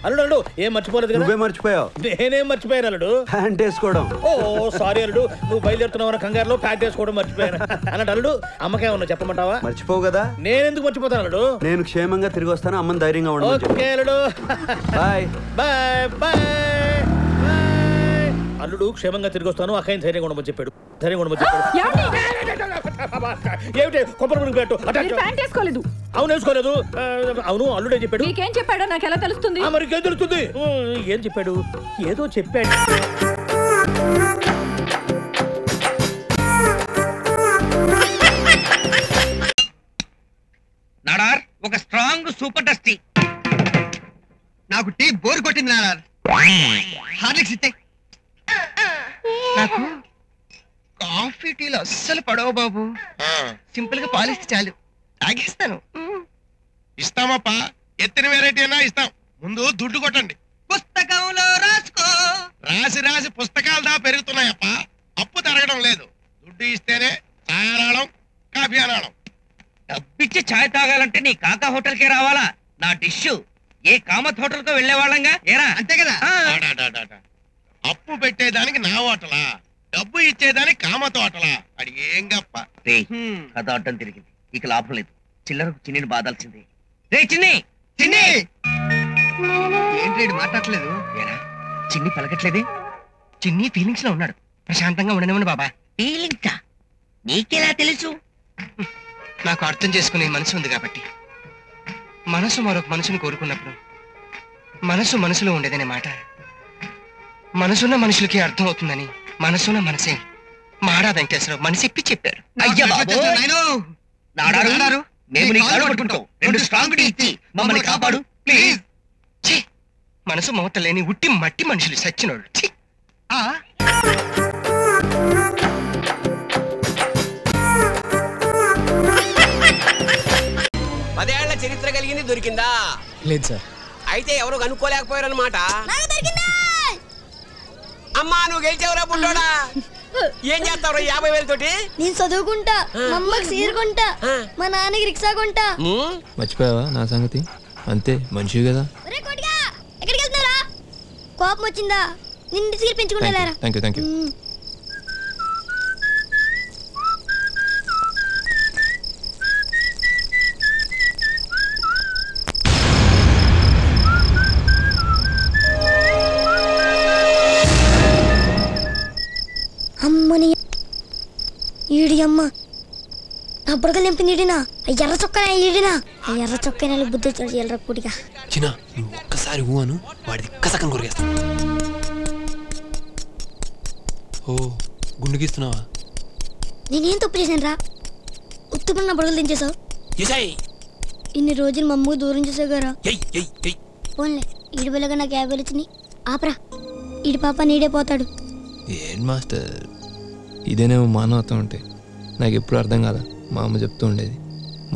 అల్లుడు అల్లుడు ఏం మర్చిపోలేదు కదా? నువ్వే మర్చిపోయావు. నేనేం మర్చిపోయాను అల్లుడు? ప్యాంట్ వేసుకోవడం. ఓ సారీ అల్లుడు, నువ్వు బయలుదేరుతున్నావు కంగారులో ప్యాంట్ వేసుకోవడం మర్చిపోయాను అన్నట్టు. అల్లుడు అమ్మకేమన్నా చెప్పమంటావా? మర్చిపోవు కదా. నేనెందుకు మర్చిపోతాను అల్లుడు? నేను క్షేమంగా తిరిగి వస్తాను, అమ్మని ధైర్యంగా ఉండమని చెప్పు. ఓకే అల్లుడు. Bye bye bye. అల్లుడు క్షేమంగా తిరిగి వస్తాను, అక్కయ్య ధైర్యంగా ఉండమని చెప్పాడు. ధైర్యంగా ఉండమని చెప్పాడు. ఏమిటి కొబ్బరి పెట్టు? అవును వేసుకోలేదు. అవును అల్లుడు ఏం చెప్పాడు? నీకేం చెప్పాడో నాకు ఎలా తెలుస్తుంది? మరి ఏం తెలుస్తుంది? ఏం చెప్పాడు? ఏదో చెప్పాడు. నాడార్ ఒక స్ట్రాంగ్ సూపర్ టెస్టీ. నాకు టీ బోర్ కొట్టింది నాడార్. హార్లిక్స్ ఇస్తే. నాకు కాఫీ టీలు అస్సలు పడవు బాబు. సింపుల్ గా పాలిస్తే చాలు, తాగేస్తాను. ఇస్తామప్పా, ఎత్తిన వెరైటీ అయినా ఇస్తాం. ముందు దుడ్డు కొట్టండి. పుస్తకంలో రాసుకో. రాసి రాసి పుస్తకాలు దా పెరుగుతున్నాయప్పా, అప్పు తరగడం లేదు. దుడ్డు ఇస్తేనే ఛాయ్ అనాడం, కాఫీ అనాడం. డబ్బిచ్చి ఛాయ్ తాగాలంటే నీ కాకా హోటల్ కే రావాలా? నా డిష్ ఏ కామత్ హోటల్ కో వెళ్లే వాళ్ళంగా ఏరా? అంతే కదా. అప్పు పెట్టేదానికి నా హోటలా, డబ్బు ఇచ్చేదానికి కామత్ హోటలా? అది ఏం గప్ప. కథ అడ్డం తిరిగింది, ఇక లాభం లేదు. చిల్లరకు చిన్ని బాధాల్సిందే. రే చిన్ని, చిన్ని ఏంటి మాట్లాడలేదు? ఏరా చిన్ని పలకట్లేదే? చిన్ని ఫీలింగ్స్ లో ఉన్నాడు. ప్రశాంతంగా ఉండనివ్వండి బాబా. ఫీలింగ్సా? నీకెలా తెలుసు? నాకు అర్థం చేసుకునే మనసు ఉంది కాబట్టి. మనసు మరొక మనసుని కోరుకున్నప్పుడు మనసు మనసులో ఉండేదనే మాట మనసున్న మనుషులకి అర్థం అవుతుందని మనసున్న మనసే మాడా వెంకటేశ్వరరావు మనసిప్పి చెప్పారు. అయ్యా నాడారు, మేము నీ కాళ్ళు పట్టుకుంటాం. 2 స్ట్రాంగ్ టీ ఇచ్చి మమ్మల్ని కాపాడు ప్లీజ్. మనసు మమత లేని ఉట్టి మట్టి మనుషులు సచ్చినోళ్ళు. పదేళ్ల చరిత్ర కలిగింది దొరికిందా? లేదు సార్. అయితే ఎవరు కనుక్కోలేకపోయారన్నమాట. అమ్మా నువ్వు గెలిచావురా బుడ్డోడా. ఏం చేస్తావు 50,000 తోటి? నేను చదువుకుంటా, మా అమ్మకి సీర కొంటా, మా నాన్నకి రిక్షా కొంటా. మర్చిపోయావా నా సంగతి? అంతే మనిషి కదా. ఎక్కడికి వెళ్తున్నారా? కోపం వచ్చిందా? నిన్ను సీర పెంచుకుంటారా? Thank you. అమ్మని ఈడి అమ్మ నా బుడగలు నింపింది ఈడినా. ఎర్ర చొక్క ఈడినా. ఎర్ర చొక్క బుద్ధి వచ్చాడు ఎర్ర కూడిగా. చిన్న నువ్వు ఒక్కసారి ఊను వాడిది కసకం కొరికేస్తా. ఓ గుండుకిస్తున్నావా? నేనేం తప్పు చేశాను రా? ఉత్తుకున్న నా బుడగలు దించేసావు. ఇన్ని రోజులు మా అమ్మకు దూరం చేసావు గారా. పోన్లే ఈడి పిల్లగా నాకు 50,000 వచ్చినాయి. ఆపరా, ఈడి పాప నీడే పోతాడు. ఏం మాస్టర్ ఇదేనేమో మానవత్వం అంటే నాకు ఎప్పుడు అర్థం కాదా? మా అమ్మ చెప్తూ ఉండేది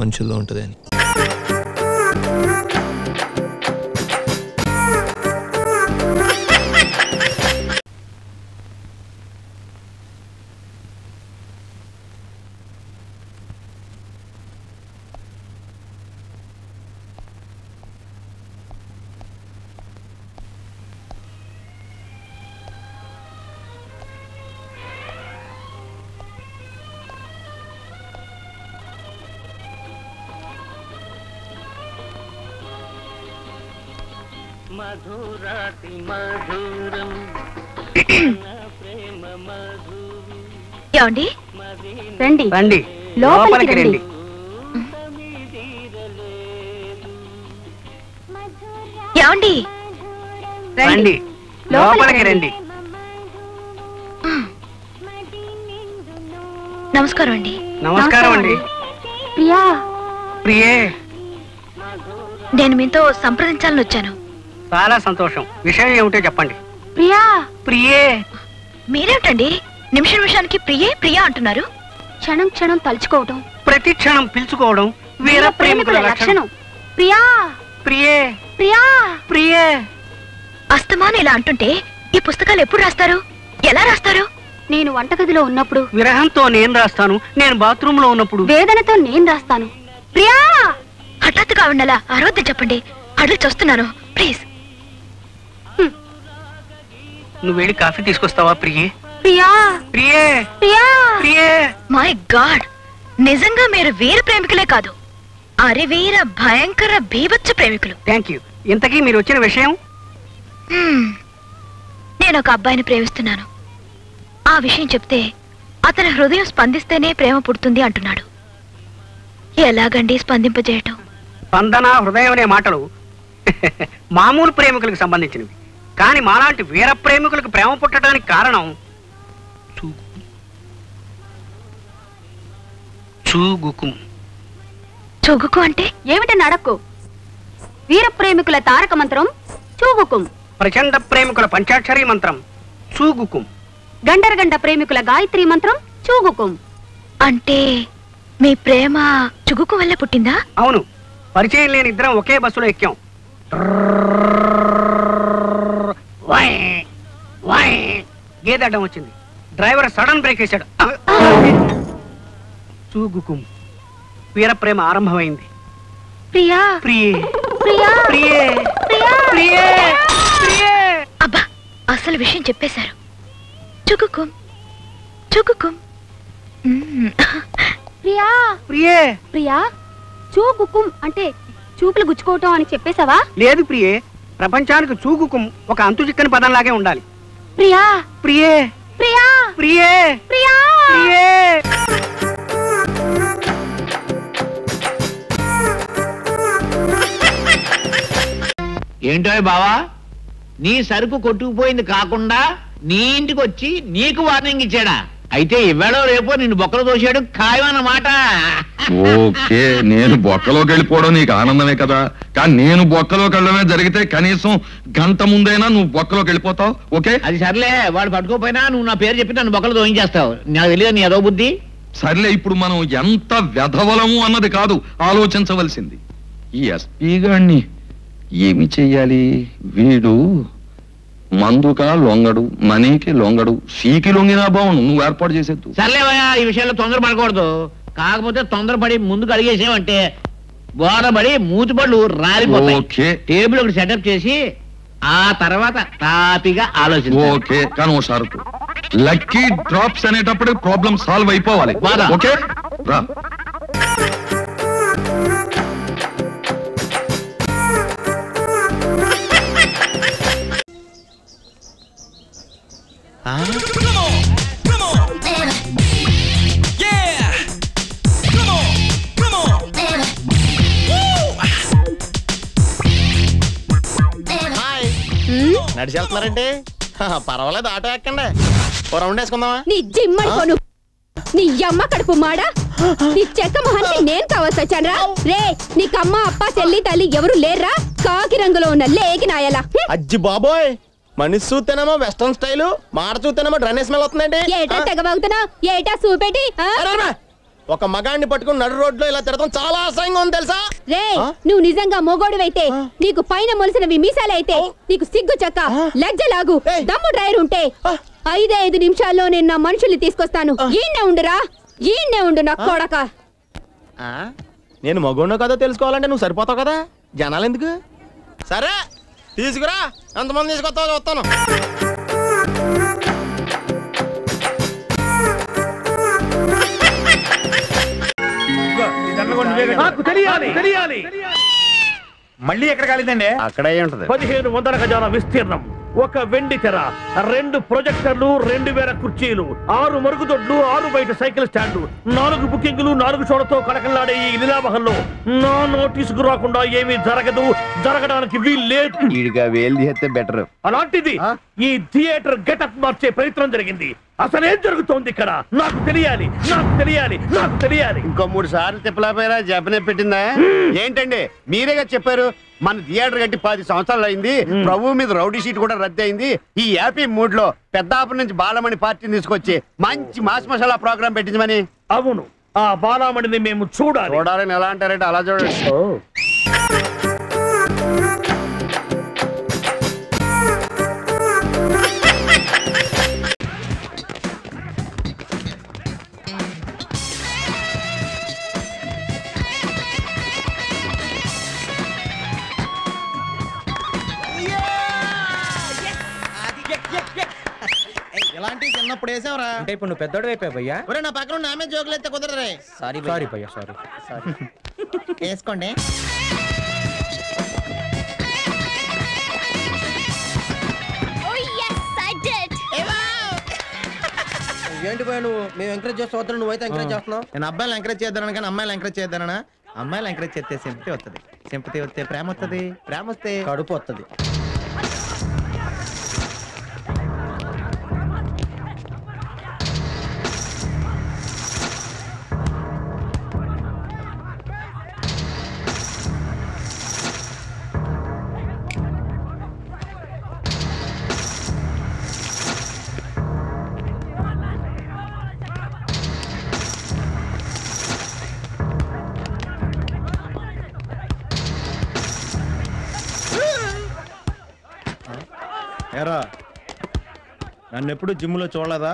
మనుషుల్లో ఉంటుంది అని. ఏమండి రండి రండి లోపలికి రండి. ఏమండి రండి లోపలికి రండి. నమస్కారం అండి. నమస్కారం అండి. ప్రియా ప్రియే నేను మీతో సంప్రదించాలని వచ్చాను. చాలా సంతోషం. విషయం ఏమిటో చెప్పండి. ప్రియా ప్రియే మీరేమిటండి నిమిషం నిమిషానికి ప్రియే ప్రియా అంటున్నారు? క్షణం క్షణం తలుచుకోవడం, ప్రతి క్షణం పిలుచుకోవడం వీర ప్రేమికుల లక్షణం. ప్రియా ప్రియే ప్రియా ప్రియే. అస్తమానం ఇలా అంటుంటే ఈ పుస్తకాలు ఎప్పుడు రాస్తారు? ఎలా రాస్తారు? నేను వంటగదిలో ఉన్నప్పుడు విరహంతో నేను రాస్తాను. నేను బాత్రూమ్ లో ఉన్నప్పుడు వేదనతో నేను రాస్తాను. ప్రియా హఠాత్తుగా ఉండలా అరవద్దు చెప్పండి. అడుగు చూస్తున్నాను ప్లీజ్. నువ్వు వెళ్ళి కాఫీ తీసుకొస్తావా ప్రియే? ప్రియా ప్రియే ప్రియా ప్రియే. మై గాడ్, నిజంగా మీరు వీర ప్రేమికులే కాదు, అరివీర భయంకర బీభత్స ప్రేమికులు. Thank you. ఇంతకీ మీరు వచ్చిన విషయం? నేను ఒక అబ్బాయిని ప్రేమిస్తున్నాను. ఆ విషయం చెప్తే అతని హృదయం స్పందిస్తేనే ప్రేమ పుడుతుంది అంటున్నాడు. ఎలాగండి స్పందింపజేయటం? స్పందన, హృదయం అనే మాటలు మామూలు ప్రేమికులకు సంబంధించినవి. కానీ మాలాంటి వీర ప్రేమికులకు ప్రేమ పుట్టడానికి కారణం చూగుకుం. చూగుకు అంటే ఏమిటని అడక్కు. వీర ప్రేమికుల తారక మంత్రం చూగుకుం. ప్రచండ ప్రేమికుల పంచాక్షరీ మంత్రం చూగుకుం. గండరగండ ప్రేమికుల గాయత్రి మంత్రం చూగుకుం. అంటే మీ ప్రేమ చుగుకు వల్ల పుట్టిందా? అవును. పరిచయం లేని ఇద్దరం ఒకే బస్సులో ఎక్కాం. గేదడ్డం వచ్చింది. డ్రైవర్ సడన్ బ్రేక్ వేశాడు. చూగుకుం. వీర ప్రేమ ఆరంభమైంది. ప్రియా ప్రియే ప్రియా ప్రియే ప్రియే ప్రియే. అబ్బా, అసలు విషయం చెప్పేశారు. చుగుకుం చుగుకుం. ప్రియా ప్రియే ప్రియా చూగుకుం అంటే చూపులు గుచ్చుకోవటం అని చెప్పేశావా? లేదు ప్రియే, ప్రపంచానికి చూగుకుం ఒక అంతు చిక్కని పదంలాగే ఉండాలి. ప్రియా ప్రియే ప్రియా ప్రియే ప్రియా ప్రియే. ఏంటో బావా, నీ సరుకు కొట్టుకుపోయింది కాకుండా నీ ఇంటికి వచ్చి నీకు వార్నింగ్ ఇచ్చాడా? అయితే ఇవాళ రేపో నిన్ను బొక్కలు దోశాడు ఖాయమన్నమాట. ఓకే, నేను బొక్కలోకి వెళ్ళిపోవడం నీకు ఆనందమే కదా, కానీ నేను బొక్కలోకి వెళ్ళడమే జరిగితే కనీసం గంట ముందైనా నువ్వు బొక్కలోకి వెళ్ళిపోతావు. ఓకే, అది సర్లే, వాడు పట్టుకోపోయినా నువ్వు నా పేరు చెప్పి నన్ను బొక్కలు దోయించేస్తావు. నాకు తెలియదు నీ అదో బుద్ధి. సర్లే, ఇప్పుడు మనం ఎంత వెధవలము అన్నది కాదు ఆలోచించవలసింది. ఈ ఎస్పీ గాడిని ఏమి చెయ్యాలి? వీడు మందుకా లొంగడు, మనీకి లొంగడు, సీకి లొంగినా బావును. నువ్వు ఏర్పాటు చేసేద్దు. సర్లేవయ్యా, ఈ విషయంలో తొందరపడకూడదు. కాకపోతే తొందరపడి ముందుకు అడిగేసామంటే బోధపడి మూతిపళ్ళు రాలిపోతాయి. ఓకే, టేబుల్ ఒకటి సెటప్ చేసి ఆ తర్వాత తాపిగా ఆలోచించు. ఓకే, కానీ ఓ షరతు, లక్కీ డ్రాప్స్ అనేటప్పుడు ప్రాబ్లం సాల్వ్ అయిపోవాలి. ఓకే రా. నడిచి వెళ్తున్నారంటే పర్వాలేదు, ఆటో ఎక్కండి, ఓ రౌండ్ వేసుకుందామా? నీ జిమ్మడుకోను, నీ అమ్మ కడుపు మాడా, నీ చెక్క మొహానికి నేను కావాల్సి వచ్చానరా? రే, నీకమ్మ అప్ప చెల్లి తల్లి ఎవరు లేర్రా? కాకి రంగులో ఉన్న లేకి నాయలా. అజ్జి బాబోయ్, మనిషి చూస్తేనేమో వెస్ట్రన్ స్టైల్, మాట చూస్తేనేమో డ్రైనేజ్ స్మెల్ వస్తుందండి. ఏటా తెగబాగుతున్నా, ఏటా చూపెట్టి. ఒక మగాడిని పట్టుకుని నడు రోడ్లో ఇలా తిరగడం చాలా అసహ్యంగా ఉంది తెలుసా? రే, నువ్వు నిజంగా మొగోడువైతే, నీకు పైన మొలిసినవి మీసాలైతే, నీకు సిగ్గు చెక్క లజ్జలాగు దమ్ము డ్రైవర్ ఉంటే 5 నిమిషాల్లో నేను నా మనుషుల్ని తీసుకొస్తాను. ఈయన్నే ఉండురా, ఈయన్నే ఉండు నా కొడక. నేను మగోడో కదో తెలుసుకోవాలంటే నువ్వు సరిపోతావు కదా, జనాలు ఎందుకు? సరే తీసుకురా, ఎంతమంది తీసుకొస్తావు చూస్తాను. నాకు తెలియాలి తెలియాలి. మళ్ళీ ఎక్కడ కాలేదండి? అక్కడే ఉంటది. 1500 గజాల విస్తీర్ణం, ఒక వెండి తెర, 2 ప్రొజెక్టర్లు, 2000 కుర్చీలు, 6 మరుగుదొడ్లు, 6 బయట సైకిల్ స్టాండ్లు, 4 బుకింగ్లు, 4 షోలతో కడకలాడే ఈ లీలామహల్లో నా నోటీసుకు రాకుండా ఏమీ జరగదు, జరగడానికి వీల్లేదు. ఈడిగా వేలు తీస్తే బెటర్. అలాంటిది ఈ థియేటర్ గెటప్ మార్చే ప్రయత్నం జరిగింది. అసలేం జరుగుతోంది ఇక్కడ? నాకు తెలియాలి, నాకు తెలియాలి, నాకు తెలియాలి. ఇంకో 3 సార్లు తిప్పలేపోయారా? జపనే పెట్టిందా ఏంటండి? మీరేగా చెప్పారు మన థియేటర్ కట్టి 10 సంవత్సరాలు అయింది, ప్రభు మీద రౌడీ షీట్ కూడా రద్దు అయింది. ఈ హ్యాపీ మూడ్ లో పెద్దాపురం నుంచి బాలమణి పార్టీని తీసుకొచ్చి మంచి మాస్ మసాలా ప్రోగ్రామ్ పెట్టించమని. అవును, ఆ బాలమణిని మేము చూడాలి. చూడాలని ఎలా అంటారంటే అలా చూడండి. అప్పుడు వేసావరా. అంటే ఇప్పుడు నువ్వు పెద్దోడు అయిపోయావు భయ్యా. ఒరే నా పక్కన నామే జోకులు అయితే కుదరరే. సారీ భయ్యా సారీ. వేసుకోండి. ఏంటి పోయి నువ్వు మేము ఎంకరేజ్ చేస్తూ వద్దు, నువ్వైతే ఎంకరేజ్ చేస్తున్నావు. నేను అబ్బాయిలు ఎంకరేజ్ చేద్దాను కానీ అమ్మాయిలు ఎంకరేజ్ చేద్దానా? అమ్మాయిలు ఎంకరేజ్ చేస్తే సింపతి వస్తుంది, సింపతి వస్తే ప్రేమ వస్తుంది, ప్రేమ వస్తే కడుపు వస్తుంది. ఏరా నన్ను ఎప్పుడు జిమ్లో చూడలేదా?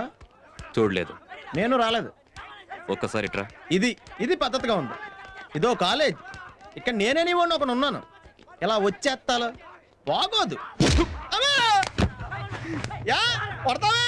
చూడలేదు. నేను రాలేదు. ఒక్కసారి ట్రా. ఇది పద్ధతిగా ఉంది. ఇదో కాలేజ్, ఇక్కడ నేనే నీ వాడిని ఒకడు ఉన్నాను. ఇలా వచ్చేస్తాలో బాగోదు. యా కొడతావా?